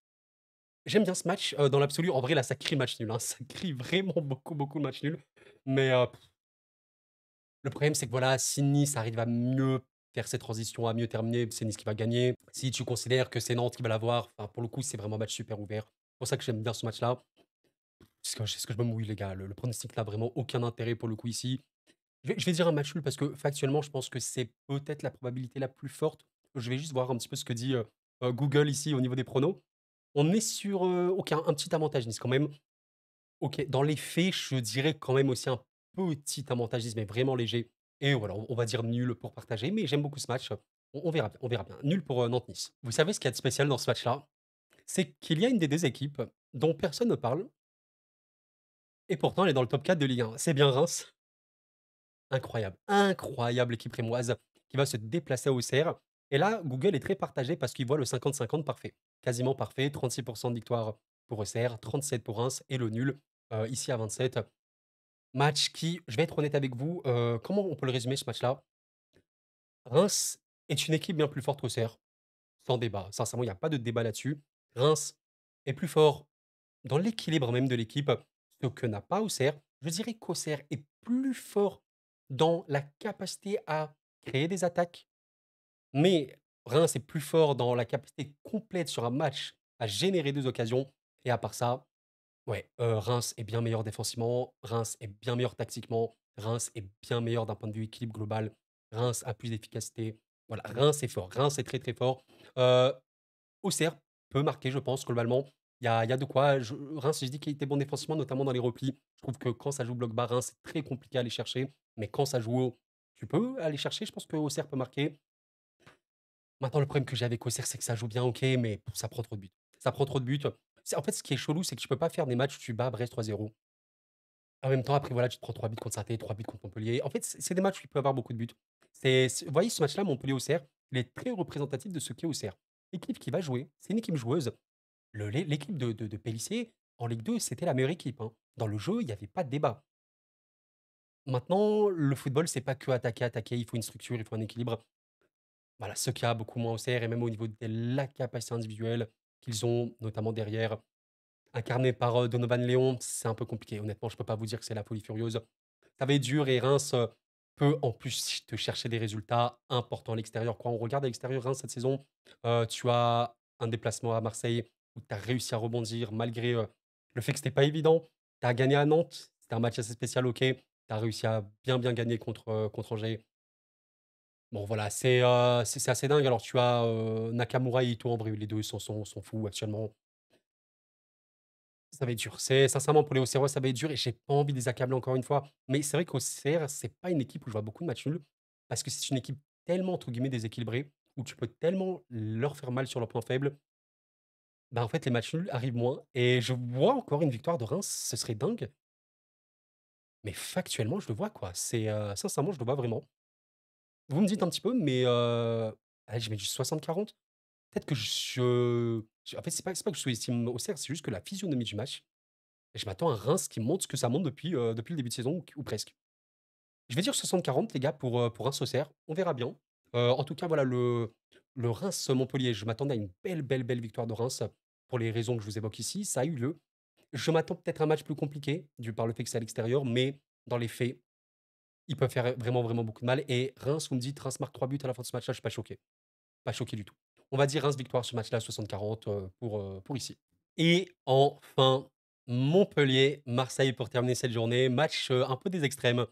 J'aime bien ce match, dans l'absolu. En vrai, là, ça crie le match nul, hein. Ça crie vraiment beaucoup, beaucoup le match nul. Mais, le problème, c'est que voilà, si Nice arrive à mieux faire ses transitions, à mieux terminer, c'est Nice qui va gagner. Si tu considères que c'est Nantes qui va l'avoir, enfin, pour le coup, c'est vraiment un match super ouvert. C'est pour ça que j'aime bien ce match-là. Est-ce que je me mouille, les gars? Le pronostic n'a vraiment aucun intérêt pour le coup ici. Je vais dire un match nul parce que factuellement, je pense que c'est peut-être la probabilité la plus forte. Je vais juste voir un petit peu ce que dit, Google ici au niveau des pronos. On est sur, OK, un petit avantage Nice quand même. OK, dans les faits, je dirais quand même aussi un petit avantage Nice, mais vraiment léger et voilà, on va dire nul pour partager, mais j'aime beaucoup ce match. On verra bien, on verra bien. Nul pour, Nantes-Nice. Vous savez ce qu'il y a de spécial dans ce match-là? C'est qu'il y a une des 2 équipes dont personne ne parle et pourtant elle est dans le top 4 de Ligue 1. C'est bien Reims. Incroyable, incroyable équipe rémoise qui va se déplacer à Auxerre. Et là, Google est très partagé parce qu'il voit le 50-50 parfait. Quasiment parfait, 36% de victoire pour Auxerre, 37 pour Reims et le nul ici à 27. Match qui, je vais être honnête avec vous, comment on peut le résumer ce match-là? Reims est une équipe bien plus forte qu'Auxerre, sans débat. Sincèrement, il n'y a pas de débat là-dessus. Reims est plus fort dans l'équilibre même de l'équipe, ce que n'a pas Auxerre. Je dirais qu'Auxerre est plus fort dans la capacité à créer des attaques, mais Reims est plus fort dans la capacité complète sur un match à générer des occasions. Et à part ça, ouais, Reims est bien meilleur défensivement, Reims est bien meilleur tactiquement, Reims est bien meilleur d'un point de vue équilibre global, Reims a plus d'efficacité. Voilà, Reims est fort, Reims est très très fort. Heu, Auxerre peut marquer, je pense, globalement. Il y a de quoi. Reims, j'ai dit qu'il était bon défensivement, notamment dans les replis. Je trouve que quand ça joue bloc bas, Reims, c'est très compliqué à aller chercher. Mais quand ça joue haut, tu peux aller chercher. Je pense que Auxerre peut marquer. Maintenant, le problème que j'ai avec Auxerre, c'est que ça joue bien, ok, mais ça prend trop de buts. ça prend trop de buts. En fait, ce qui est chelou, c'est que tu peux pas faire des matchs où tu bats Brest 3-0. En même temps, après, voilà, tu te prends 3 buts contre Saint-Étienne, 3 buts contre Montpellier. En fait, c'est des matchs où il peut y avoir beaucoup de buts. Vous voyez, ce match-là, Montpellier-Auxerre, il est très représentatif de ce qu'est Auxerre. L'équipe qui va jouer, c'est une équipe joueuse. L'équipe de Pélissier, en Ligue 2, c'était la meilleure équipe, hein. Dans le jeu, il n'y avait pas de débat. Maintenant, le football, c'est pas que attaquer, attaquer. Il faut une structure, il faut un équilibre. Voilà, ce qu'il y a beaucoup moins Auxerre et même au niveau de la capacité individuelle qu'ils ont, notamment derrière, incarné par Donovan Léon, c'est un peu compliqué. Honnêtement, je peux pas vous dire que c'est la folie furieuse. Ça va être dur et Reims peut en plus te chercher des résultats importants à l'extérieur. Quand on regarde à l'extérieur Reims cette saison, tu as un déplacement à Marseille où tu as réussi à rebondir malgré le fait que c'était pas évident. Tu as gagné à Nantes, c'était un match assez spécial, ok. Tu as réussi à bien gagner contre Angers. Bon, voilà, c'est assez dingue. Alors, tu as Nakamura et Ito en vrai, les deux sont fous actuellement. Ça va être dur. C'est sincèrement pour les Auxerrois, ça va être dur et j'ai pas envie de les accabler encore une fois. Mais c'est vrai qu'Auxerre, c'est pas une équipe où je vois beaucoup de matchs nuls parce que c'est une équipe tellement entre guillemets «déséquilibrée» où tu peux tellement leur faire mal sur leurs points faibles. Bah, en fait, les matchs nuls arrivent moins et je vois encore une victoire de Reims, ce serait dingue, mais factuellement, je le vois quoi. Sincèrement, je le vois vraiment. Vous me dites un petit peu, mais allez, je mets du 60-40. Peut-être que en fait, c'est pas que je sous-estime Auxerre, c'est juste que la physionomie du match. Et je m'attends à Reims qui monte ce que ça monte depuis le début de saison ou presque. Je vais dire 60-40 les gars pour Reims-Auxerre, on verra bien. En tout cas, voilà le Reims-Montpellier, je m'attendais à une belle victoire de Reims pour les raisons que je vous évoque ici, ça a eu lieu. Je m'attends peut-être à un match plus compliqué dû par le fait que c'est à l'extérieur, mais dans les faits, ils peuvent faire vraiment beaucoup de mal et Reims, vous me dites Reims marque 3 buts à la fin de ce match-là, je suis pas choqué. Pas choqué du tout. On va dire Reims victoire ce match-là 60-40, pour ici. Et enfin, Montpellier-Marseille pour terminer cette journée. Match, un peu des extrêmes,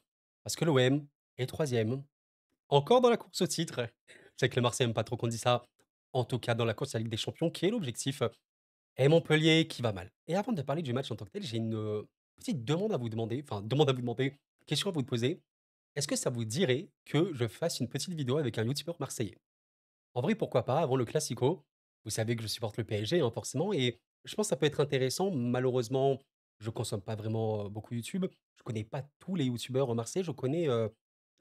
parce que l'OM est troisième, encore dans la course au titre. Je sais que les Marseillais n'aiment pas trop qu'on dise ça. En tout cas, dans la course à la Ligue des Champions, qui est l'objectif, et Montpellier qui va mal. Et avant de parler du match en tant que tel, j'ai une, petite demande à vous demander, enfin, demande à vous demander, question à vous poser. Est-ce que ça vous dirait que je fasse une petite vidéo avec un youtubeur marseillais? En vrai, pourquoi pas, avant le classico. Vous savez que je supporte le PSG, hein, forcément, et je pense que ça peut être intéressant. Malheureusement, je consomme pas vraiment beaucoup YouTube. Je connais pas tous les youtubeurs marseillais. Je connais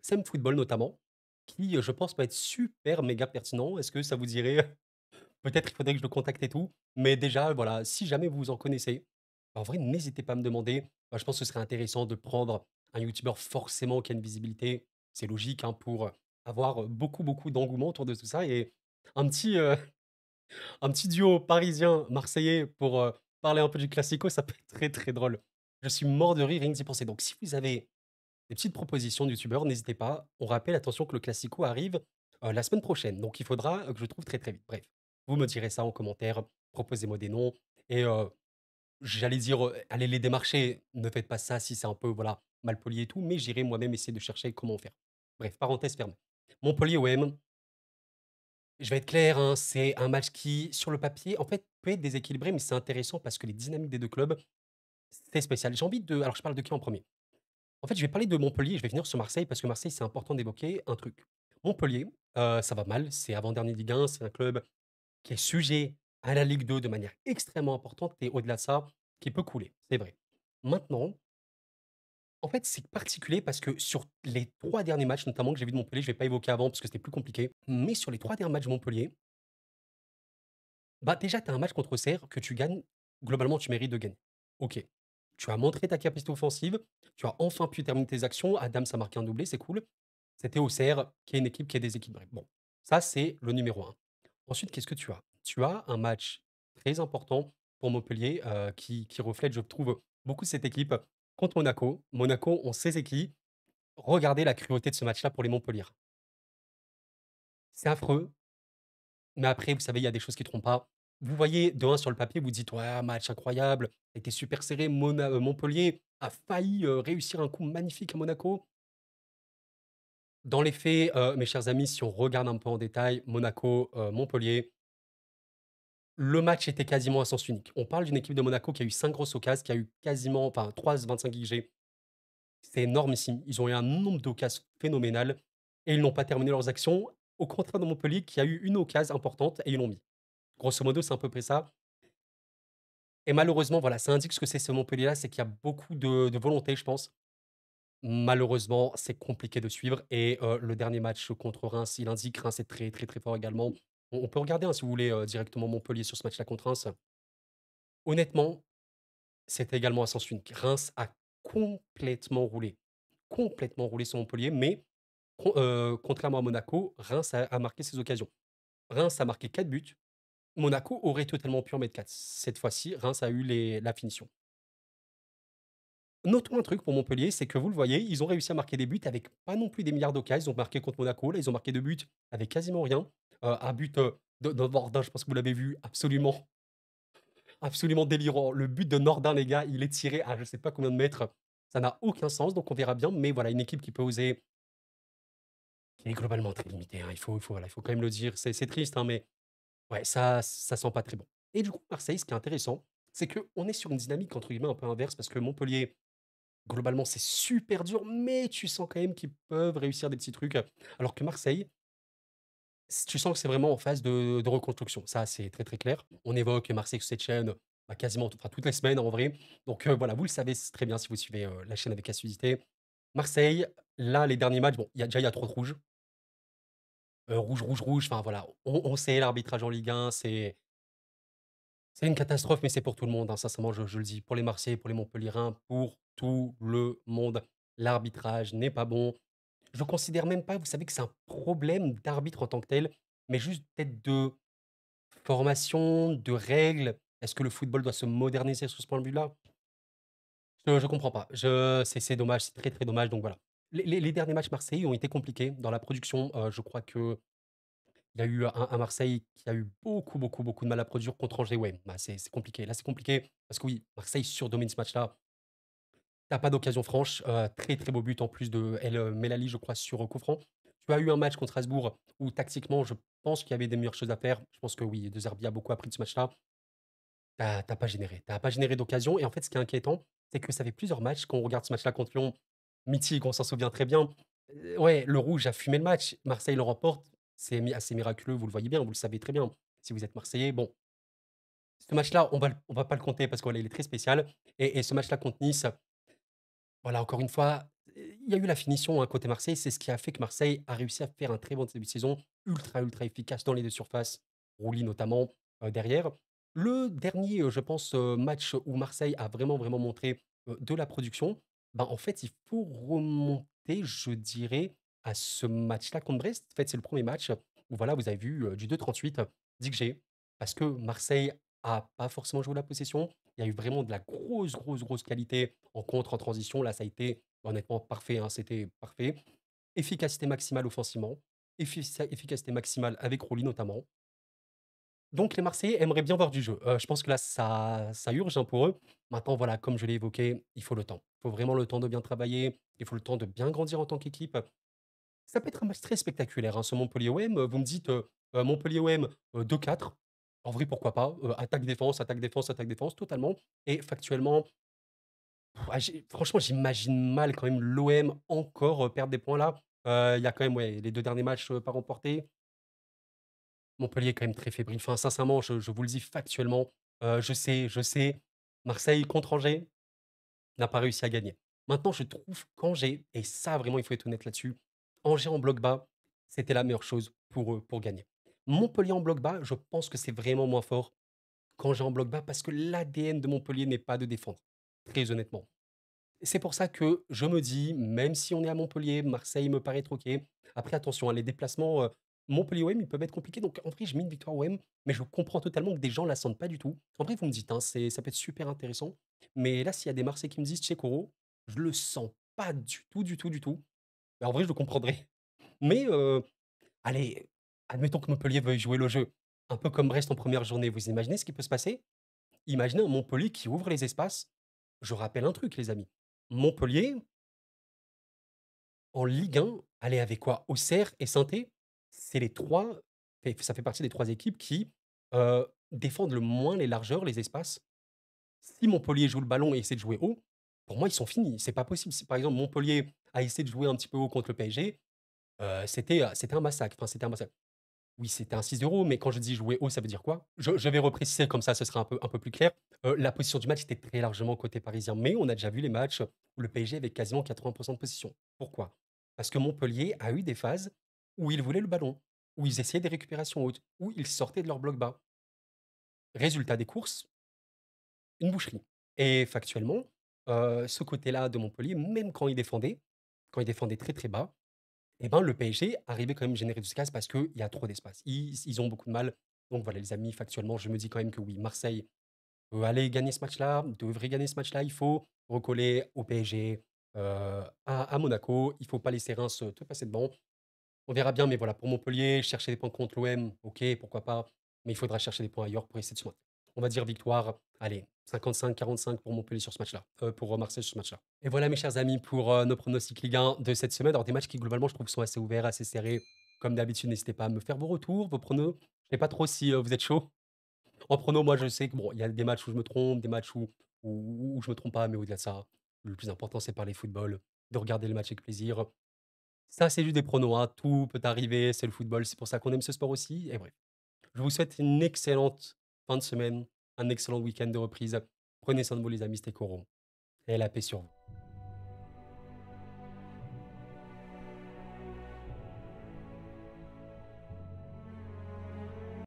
Sam Football notamment, qui, je pense, peut être super méga pertinent. Est-ce que ça vous dirait? Peut-être il faudrait que je le contacte et tout. Mais déjà, voilà, si jamais vous en connaissez, en vrai, n'hésitez pas à me demander. Je pense que ce serait intéressant de prendre un youtubeur forcément qui a une visibilité. C'est logique hein, pour avoir beaucoup d'engouement autour de tout ça. Et un petit, un petit duo parisien-marseillais pour parler un peu du Classico, ça peut être très drôle. Je suis mort de rire rien que d'y penser. Donc, si vous avez des petites propositions de youtubeurs, n'hésitez pas. On rappelle, attention, que le Classico arrive la semaine prochaine. Donc, il faudra que je trouve très vite. Bref, vous me direz ça en commentaire. Proposez-moi des noms. Et j'allais dire, allez les démarcher. Ne faites pas ça si c'est un peu voilà, mal poli et tout. Mais j'irai moi-même essayer de chercher comment faire. Bref, parenthèse fermée. Montpellier-OM, je vais être clair, hein, c'est un match qui, sur le papier, en fait, peut être déséquilibré, mais c'est intéressant parce que les dynamiques des 2 clubs, c'est spécial. J'ai envie de alors je parle de qui en premier. En fait, je vais parler de Montpellier, je vais finir sur Marseille parce que Marseille, c'est important d'évoquer un truc. Montpellier, ça va mal, c'est avant-dernier Ligue 1, c'est un club qui est sujet à la Ligue 2 de manière extrêmement importante et au-delà de ça, qui peut couler, c'est vrai. Maintenant, en fait, c'est particulier parce que sur les 3 derniers matchs, notamment que j'ai vu de Montpellier, je vais pas évoquer avant parce que c'était plus compliqué, mais sur les 3 derniers matchs de Montpellier, bah, déjà, tu as un match contre Auxerre que tu gagnes, globalement, tu mérites de gagner. OK. Tu as montré ta capacité offensive, tu as enfin pu terminer tes actions. Adams a marqué un doublé, c'est cool. C'était Auxerre, qui est une équipe qui est déséquilibrée. Bon, ça, c'est le numéro un. Ensuite, qu'est-ce que tu as? Tu as un match très important pour Montpellier qui reflète, je trouve, beaucoup cette équipe contre Monaco. Monaco, on sait c'est qui. Regardez la cruauté de ce match-là pour les Montpellier. C'est affreux. Mais après, vous savez, il y a des choses qui trompent pas. Vous voyez de 1 sur le papier, vous dites: «Ouais, match incroyable, ça a été super serré, Montpellier a failli, réussir un coup magnifique à Monaco». Dans les faits, mes chers amis, si on regarde un peu en détail, Monaco, Montpellier, le match était quasiment à sens unique. On parle d'une équipe de Monaco qui a eu 5 grosses occasions, qui a eu quasiment enfin 3 25 XG. C'est énormissime. Ils ont eu un nombre d'occasions phénoménal et ils n'ont pas terminé leurs actions. Au contraire de Montpellier qui a eu une occasion importante et ils l'ont mis. Grosso modo, c'est à peu près ça. et malheureusement, voilà, ça indique ce que c'est ce Montpellier-là, c'est qu'il y a beaucoup de volonté, je pense. Malheureusement, c'est compliqué de suivre et le dernier match contre Reims, il indique Reims est très, très, très fort également. On peut regarder, hein, si vous voulez, directement Montpellier sur ce match-là contre Reims. Honnêtement, c'était également à sens unique. Reims a complètement roulé sur Montpellier, mais contrairement à Monaco, Reims a marqué ses occasions. Reims a marqué 4 buts, Monaco aurait totalement pu en mettre 4. Cette fois-ci, Reims a eu la finition. Notons un truc pour Montpellier, c'est que vous le voyez, ils ont réussi à marquer des buts avec pas non plus des milliards d'occasions. Ils ont marqué contre Monaco, là, ils ont marqué 2 buts avec quasiment rien. Un but, de Nordin, je pense que vous l'avez vu, absolument délirant. Le but de Nordin, les gars, il est tiré à je sais pas combien de mètres. Ça n'a aucun sens, donc on verra bien. Mais voilà, une équipe qui peut oser, qui est globalement très limitée, hein. Voilà, il faut quand même le dire. C'est triste, hein, mais ouais, ça sent pas très bon. Et du coup, Marseille, ce qui est intéressant, c'est qu'on est sur une dynamique entre guillemets un peu inverse parce que Montpellier, globalement, c'est super dur, mais tu sens quand même qu'ils peuvent réussir des petits trucs. Alors que Marseille, tu sens que c'est vraiment en phase de reconstruction. Ça, c'est très, très clair. On évoque Marseille sur cette chaîne, bah, quasiment enfin, toutes les semaines en vrai. Donc voilà, vous le savez très bien si vous suivez la chaîne avec assiduité. Marseille, là, les derniers matchs, bon, il y a trop de rouge. Rouge, rouge, rouge. Enfin voilà, on sait l'arbitrage en Ligue 1, c'est une catastrophe, mais c'est pour tout le monde, hein, sincèrement, je le dis. Pour les Marseillais, pour les Montpelliérains, pour tout le monde. L'arbitrage n'est pas bon. Je considère même pas, vous savez, que c'est un problème d'arbitre en tant que tel, mais juste peut-être de formation, de règles. Est-ce que le football doit se moderniser sur ce point de vue-là? Je comprends pas. C'est dommage, c'est très, très dommage, donc voilà. Les derniers matchs marseillais ont été compliqués dans la production. Je crois qu'il y a eu un Marseille qui a eu beaucoup, beaucoup, beaucoup de mal à produire contre Angers. Ouais, bah, c'est compliqué. Là, c'est compliqué parce que oui, Marseille surdomine ce match-là. Tu pas d'occasion franche. Très, très beau but en plus de El Melali, je crois, sur coup franc. Tu as eu un match contre Strasbourg où tactiquement, je pense qu'il y avait des meilleures choses à faire. Je pense que oui, De Zerbi a beaucoup appris de ce match-là. Tu pas généré d'occasion et en fait, ce qui est inquiétant, c'est que ça fait plusieurs matchs qu'on regarde ce match-là contre Lyon, mythique, on s'en souvient très bien. Ouais, le rouge a fumé le match. Marseille le remporte. C'est assez miraculeux, vous le voyez bien, vous le savez très bien. Si vous êtes Marseillais, bon, ce match-là, on va pas le compter parce qu'il est très spécial et ce match-là contre Nice, voilà, encore une fois, il y a eu la finition, hein, côté Marseille. C'est ce qui a fait que Marseille a réussi à faire un très bon début de saison, ultra, ultra efficace dans les 2 surfaces, Rouli notamment, derrière. Le dernier, je pense, match où Marseille a vraiment, vraiment montré, de la production, ben, en fait, il faut remonter, je dirais, à ce match-là contre Brest. En fait, c'est le premier match où voilà, vous avez vu, du 2-38, d'XG, parce que Marseille a pas forcément joué la possession. Il y a eu vraiment de la grosse, grosse, grosse qualité en contre, en transition. Là, ça a été honnêtement parfait, hein, c'était parfait. Efficacité maximale offensivement, efficacité maximale avec Rouli notamment. Donc les Marseillais aimeraient bien voir du jeu. Je pense que là, ça urge, hein, pour eux. Maintenant, voilà, comme je l'ai évoqué, il faut le temps. Il faut vraiment le temps de bien travailler, il faut le temps de bien grandir en tant qu'équipe. Ça peut être un match très spectaculaire, hein, ce Montpellier-OM. Vous me dites, Montpellier-OM, 2-4. En vrai, pourquoi pas? Attaque-défense, attaque-défense, attaque-défense, totalement. Et factuellement, ah, franchement, j'imagine mal quand même l'OM encore, perdre des points là. Il y a quand même, ouais, les 2 derniers matchs, pas remportés. Montpellier est quand même très fébrile. Enfin, sincèrement, je vous le dis factuellement, je sais, Marseille contre Angers n'a pas réussi à gagner. Maintenant, je trouve qu'Angers et ça vraiment, il faut être honnête là-dessus, Angers en bloc bas, c'était la meilleure chose pour eux, pour gagner. Montpellier en bloc bas, je pense que c'est vraiment moins fort qu'Angers en bloc bas parce que l'ADN de Montpellier n'est pas de défendre, très honnêtement. C'est pour ça que je me dis, même si on est à Montpellier, Marseille me paraît être OK. Après attention, hein, les déplacements, Montpellier-OM, ils peuvent être compliqués. Donc en vrai, je mets une victoire OM, mais je comprends totalement que des gens la sentent pas du tout. En vrai, vous me dites, hein, ça peut être super intéressant. Mais là, s'il y a des Marseillais qui me disent Tchekoro, je le sens pas du tout, du tout, du tout. En vrai, je le comprendrais. Mais allez, admettons que Montpellier veuille jouer le jeu. Un peu comme Brest en première journée. Vous imaginez ce qui peut se passer? Imaginez un Montpellier qui ouvre les espaces. Je rappelle un truc, les amis. Montpellier, en Ligue 1, allez, avec quoi? Auxerre et Saint-Étienne, c'est les 3. Ça fait partie des 3 équipes qui, défendent le moins les largeurs, les espaces. Si Montpellier joue le ballon et essaie de jouer haut, pour moi, ils sont finis. C'est pas possible. Si, par exemple, Montpellier a essayé de jouer un petit peu haut contre le PSG, c'était un massacre. Enfin, c'était un massacre. Oui, c'était un 6-0, mais quand je dis jouer haut, ça veut dire quoi? Je vais repréciser comme ça, ce sera un peu plus clair. La position du match était très largement côté parisien, mais on a déjà vu les matchs où le PSG avait quasiment 80 de possession. Pourquoi? Parce que Montpellier a eu des phases où ils voulaient le ballon, où ils essayaient des récupérations hautes, où ils sortaient de leur bloc bas. Résultat des courses, une boucherie. Et factuellement, ce côté-là de Montpellier, même quand ils défendaient très, très bas, et ben, le PSG arrivait quand même à générer du casse parce qu'il y a trop d'espace. Ils ont beaucoup de mal. Donc voilà, les amis, factuellement, je me dis quand même que oui, Marseille peut aller gagner ce match-là, devrait gagner ce match-là. Il faut recoller au PSG, à Monaco. Il faut pas laisser Reims te passer devant. On verra bien, mais voilà, pour Montpellier, chercher des points contre l'OM, ok, pourquoi pas. Mais il faudra chercher des points ailleurs pour essayer de se maintenir. On va dire victoire, allez, 55-45 pour Montpellier sur ce match-là, pour Marseille sur ce match-là. Et voilà, mes chers amis, pour nos pronostics Ligue 1 de cette semaine. Alors, des matchs qui, globalement, je trouve, sont assez ouverts, assez serrés. Comme d'habitude, n'hésitez pas à me faire vos retours, vos pronos. Je sais pas trop si vous êtes chaud. En pronos, moi, je sais que bon, il y a des matchs où je me trompe, des matchs où je me trompe pas, mais au-delà de ça, le plus important, c'est parler football, de regarder le match avec plaisir. Ça, c'est juste des pronos, hein, tout peut arriver, c'est le football, c'est pour ça qu'on aime ce sport aussi et bref. Je vous souhaite une excellente fin de semaine, un excellent week-end de reprise. Prenez soin de vous les amis, c'était Coron et la paix sur vous.